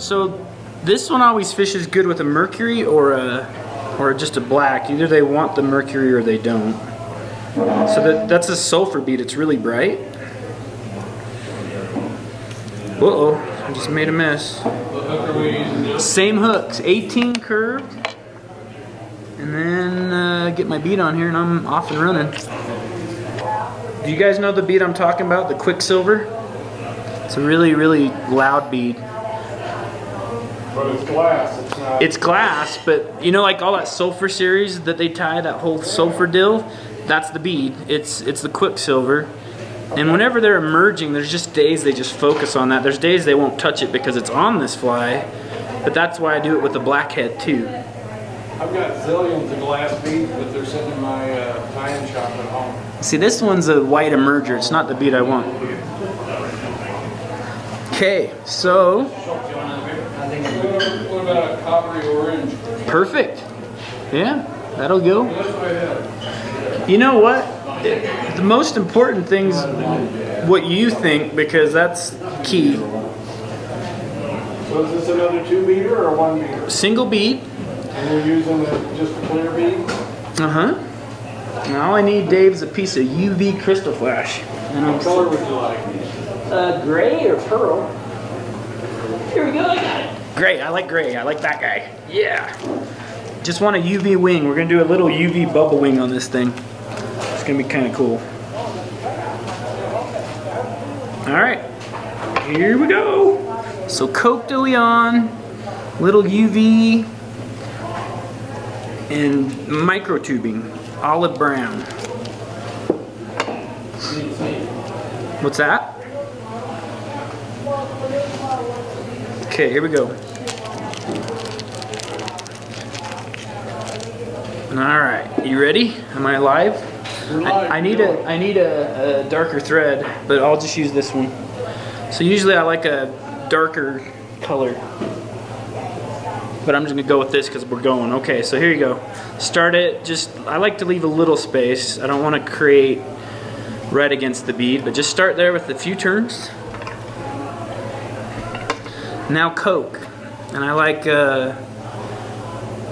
So this one always fishes good with a mercury or just a black. Either they want the mercury or they don't. So that's a sulfur bead. It's really bright. Uh-oh, I just made a mess. Same hooks, 18 curved. And then get my bead on here and I'm off and running. Do you guys know the bead I'm talking about? The Quicksilver? It's a really, really loud bead. But it's glass, it's not... It's glass, but you know, like all that sulfur series that they tie, that whole sulfur deal, that's the bead. It's the Quicksilver. And whenever they're emerging, there's just days they just focus on that. There's days they won't touch it because it's on this fly, but that's why I do it with the blackhead too. I've got zillions of glass beads, but they're sitting in my tie-in shop at home. See, this one's a white emerger. It's not the bead I want. Okay, so... What about a coppery orange? Perfect. Yeah, that'll go. You know what? The most important thing's what you think, because that's key. So is this another 2 beater or 1 beater? Single bead. And you're using just a clear bead? Uh-huh. And all I need, Dave, is a piece of UV crystal flash. What color would you like? Gray or pearl? Here we go, I got it. Gray, I like gray. I like that guy. Yeah. Just want a UV wing. We're gonna do a little UV bubble wing on this thing. It's gonna be kind of cool. All right, here we go. So Coke de Leon, little UV, and micro tubing, olive brown. What's that? Okay, here we go. All right, you ready? Am I live? I need a darker thread, but I'll just use this one. So usually I like a darker color, but I'm just gonna go with this because we're going. Okay, so here you go. Start it. I like to leave a little space. I don't want to create right against the bead, but just start there with a few turns. Now Coke, and I like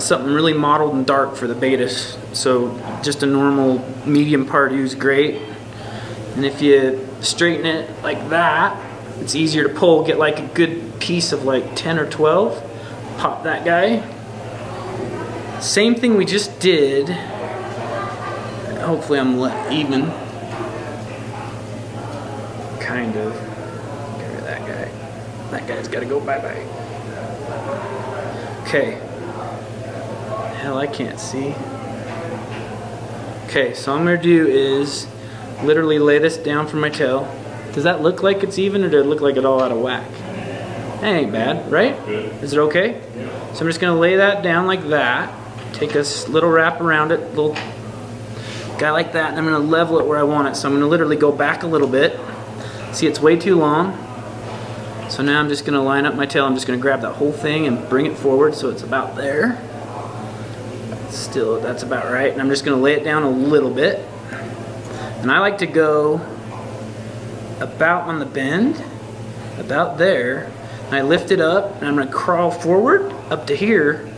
something really mottled and dark for the betas. So just a normal medium part is great. And if you straighten it like that, it's easier to pull. Get like a good piece of like 10 or 12. Pop that guy. Same thing we just did. Hopefully I'm even. Kind of. Get rid of that guy. That guy's got to go bye-bye. Okay. Hell, I can't see. Okay, so all I'm going to do is literally lay this down from my tail. Does that look like it's even, or does it look like it all out of whack? That ain't bad, right? Good. Is it okay? Yeah. So I'm just going to lay that down like that. Take a little wrap around it, little guy like that, and I'm going to level it where I want it. So I'm going to literally go back a little bit. See, it's way too long. So now I'm just going to line up my tail. I'm just going to grab that whole thing and bring it forward so it's about there. Still, that's about right. And I'm just going to lay it down a little bit. And I like to go about on the bend, about there. And I lift it up and I'm going to crawl forward up to here.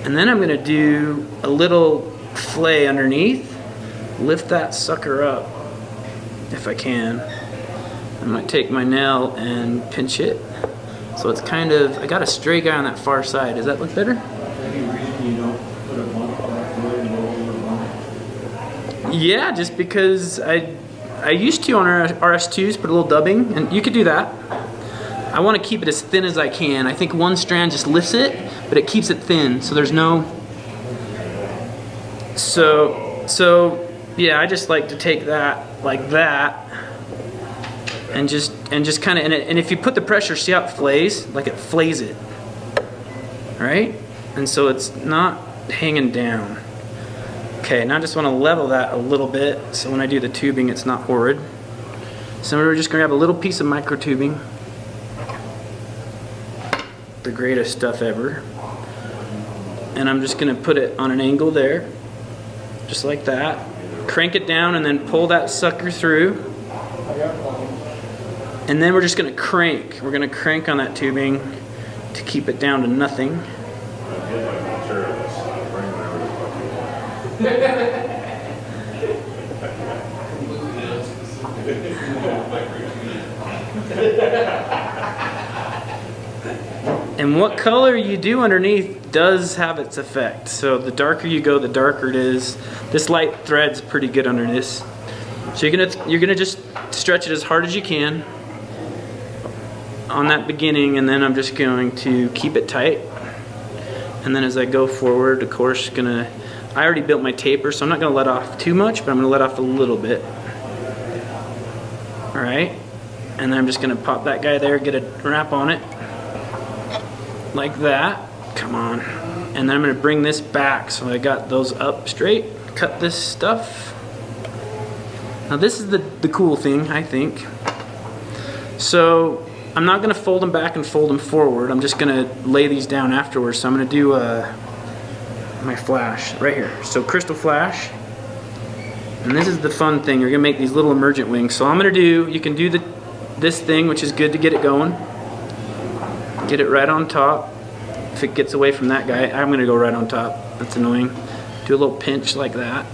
And then I'm going to do a little flay underneath. Lift that sucker up if I can. I might take my nail and pinch it. So it's kind of, I got a stray guy on that far side. Does that look better? Any reason you don't put a bump on that wood and go over the bump? Yeah, just because I used to on RS2s put a little dubbing, and you could do that. I want to keep it as thin as I can. I think one strand just lifts it, but it keeps it thin, so there's no... So yeah, I just like to take that like that, and just kind of, and if you put the pressure, see how it flays? Like it flays it, right? And so it's not hanging down. Okay, now I just want to level that a little bit, so when I do the tubing, it's not horrid. So we're just gonna grab a little piece of micro tubing. The greatest stuff ever. And I'm just gonna put it on an angle there, just like that. Crank it down and then pull that sucker through. And then we're just gonna crank. We're gonna crank on that tubing to keep it down to nothing. I did like the material, bring whatever the fuck you want. And what color you do underneath does have its effect. So the darker you go, the darker it is. This light thread's pretty good under this. So you're gonna just stretch it as hard as you can on that beginning, and then I'm just going to keep it tight. And then as I go forward, of course, I already built my taper, so I'm not gonna let off too much, but I'm gonna let off a little bit. All right, and then I'm just gonna pop that guy there, get a wrap on it, like that. Come on. And then I'm gonna bring this back, so I got those up straight, cut this stuff. Now this is the cool thing, I think. So I'm not gonna fold them back and fold them forward. I'm just gonna lay these down afterwards. So I'm gonna do my flash right here. So crystal flash. And this is the fun thing. You're gonna make these little emergent wings. So I'm gonna do, you can do this thing, which is good to get it going. Get it right on top. If it gets away from that guy, I'm gonna go right on top. That's annoying. Do a little pinch like that.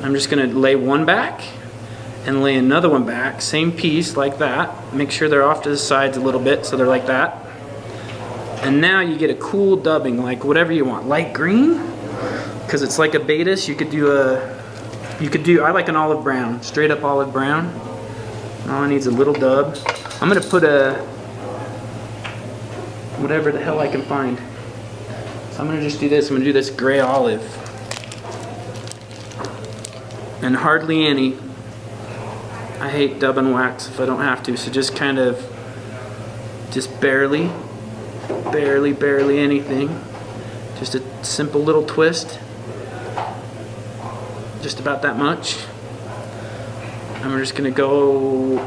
I'm just gonna lay one back and lay another one back, same piece like that. Make sure they're off to the sides a little bit so they're like that. And now you get a cool dubbing, like whatever you want. Light green, because it's like a Betis. You could do I like an olive brown, straight up olive brown. All it needs a little dub. I'm gonna put whatever the hell I can find. So I'm gonna just do this. I'm gonna do this gray olive. And hardly any. I hate dub and wax if I don't have to, so just kind of, just barely anything. Just a simple little twist. Just about that much. And we're just gonna go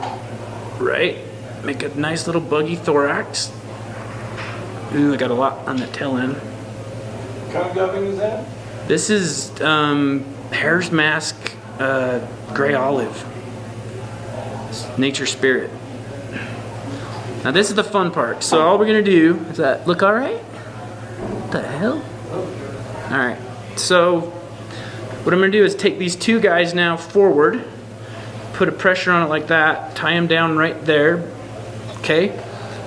right, make a nice little buggy thorax. Ooh, I got a lot on the tail end. What kind of dubbing is that? This is Hare's Mask Gray Olive. Nature Spirit. Now this is the fun part. So all we're gonna do, does that look all right? What the hell? All right, so what I'm gonna do is take these two guys now forward, put a pressure on it like that, tie them down right there, okay?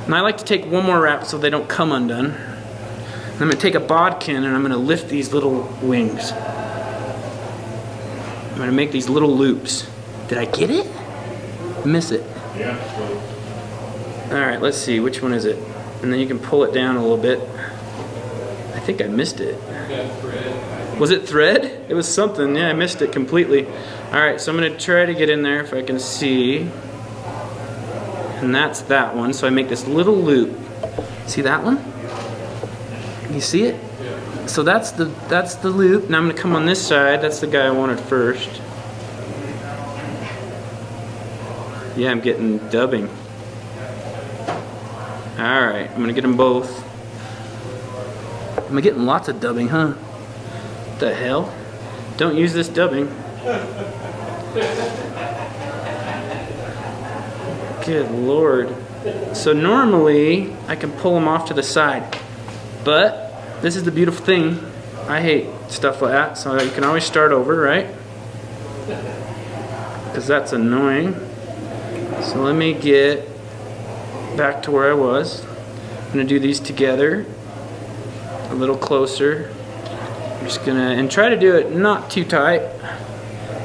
And I like to take one more wrap so they don't come undone. And I'm gonna take a bodkin and I'm gonna lift these little wings. I'm gonna make these little loops. Did I get it? Miss it. Yeah. All right, let's see, which one is it? And then you can pull it down a little bit. I think I missed it. Yeah, thread. Was it thread? It was something, yeah, I missed it completely. All right, so I'm gonna try to get in there if I can see. And that's that one, so I make this little loop. See that one? You see it? Yeah. So that's the loop. Now I'm gonna come on this side. That's the guy I wanted first. Yeah, I'm getting dubbing. All right, I'm gonna get them both. I'm getting lots of dubbing, huh? What the hell? Don't use this dubbing. Good Lord. So normally I can pull them off to the side, but this is the beautiful thing. I hate stuff like that, so you can always start over, right? Because that's annoying. So let me get back to where I was. I'm gonna do these together a little closer. I'm just gonna, and try to do it not too tight.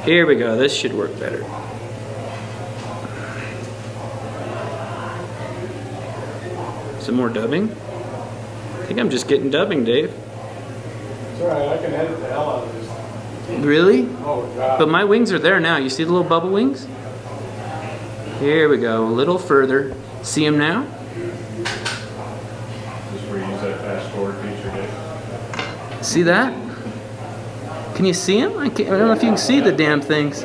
Here we go, this should work better. Some more dubbing. I think I'm just getting dubbing, Dave. It's alright, I can edit the hell out of this. Really? Oh, God. But my wings are there now. You see the little bubble wings? Here we go, a little further. See them now? Just where you use that fast forward feature, Dave. See that? Can you see them? I don't know if you can see the damn things.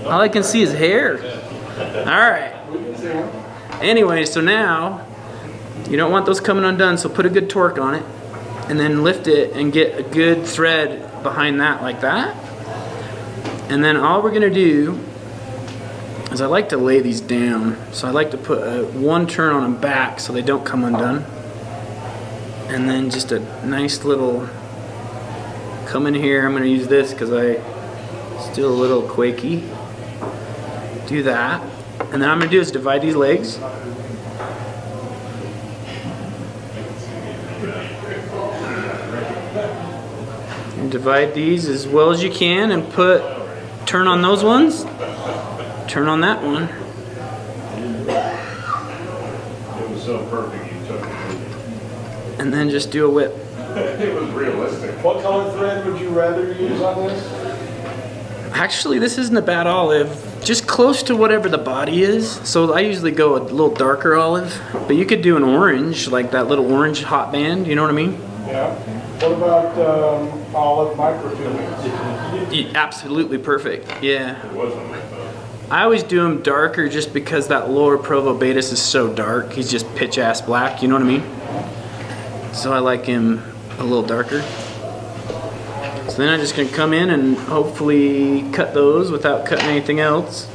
All I can see is hair. All right. We can see one. Anyway, so now you don't want those coming undone, so put a good torque on it and then lift it and get a good thread behind that like that. And then all we're gonna do is I like to lay these down. So I like to put one turn on them back so they don't come undone. And then just a nice little come in here. I'm going to use this because I'm still a little quaky. Do that. And then I'm going to do is divide these legs. And divide these as well as you can and turn on those ones, turn on that one. It was so perfect you took it. And then just do a whip. It was realistic. What color thread would you rather use on this? Actually, this isn't a bad olive, just close to whatever the body is. So I usually go a little darker olive, but you could do an orange, like that little orange hot band, you know what I mean? Yeah. What about olive microtubing? Absolutely perfect, yeah. It wasn't like that. I always do him darker just because that lower Provo Betis is so dark. He's just pitch ass black, you know what I mean? So I like him a little darker. So then I'm just gonna come in and hopefully cut those without cutting anything else.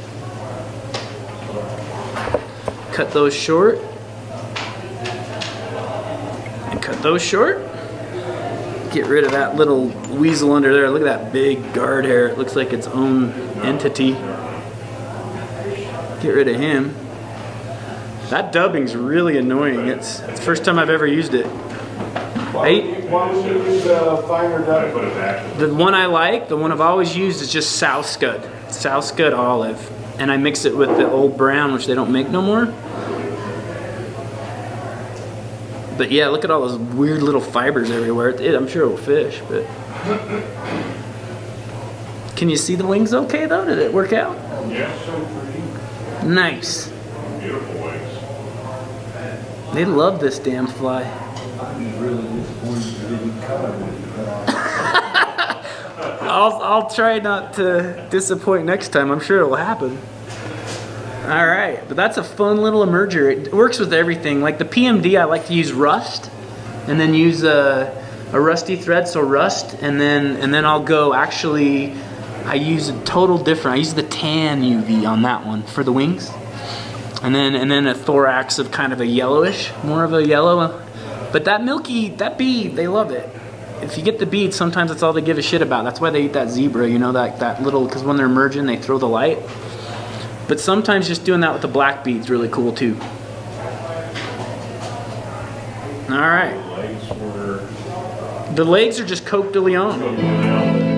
Cut those short. And cut those short. Get rid of that little weasel under there. Look at that big guard hair. It looks like its own entity. Get rid of him. That dubbing's really annoying. It's the first time I've ever used it. Why would you use a finer I dubbing? put it back. The one I like, the one I've always used is just South Scud. South Scud olive. And I mix it with the old brown, which they don't make no more. But yeah, look at all those weird little fibers everywhere. I'm sure it will fish, but... Can you see the wings okay though? Did it work out? Yeah. Nice. Beautiful wings. They love this damn fly. I'm really disappointed you didn't cut it when you cut it. I'll try not to disappoint next time. I'm sure it will happen. All right, but that's a fun little emerger. It works with everything. Like the PMD, I like to use rust, and then use a rusty thread, so rust, and then I'll go. Actually, I use a total different. I use the tan UV on that one for the wings, and then a thorax of kind of a yellowish, more of a yellow. But that bead, they love it. If you get the bead, sometimes that's all they give a shit about. That's why they eat that zebra, you know, that little, because when they're emerging, they throw the light. But sometimes just doing that with the black bead's really cool too. All right. The legs were The legs are just Coke de Leon. down.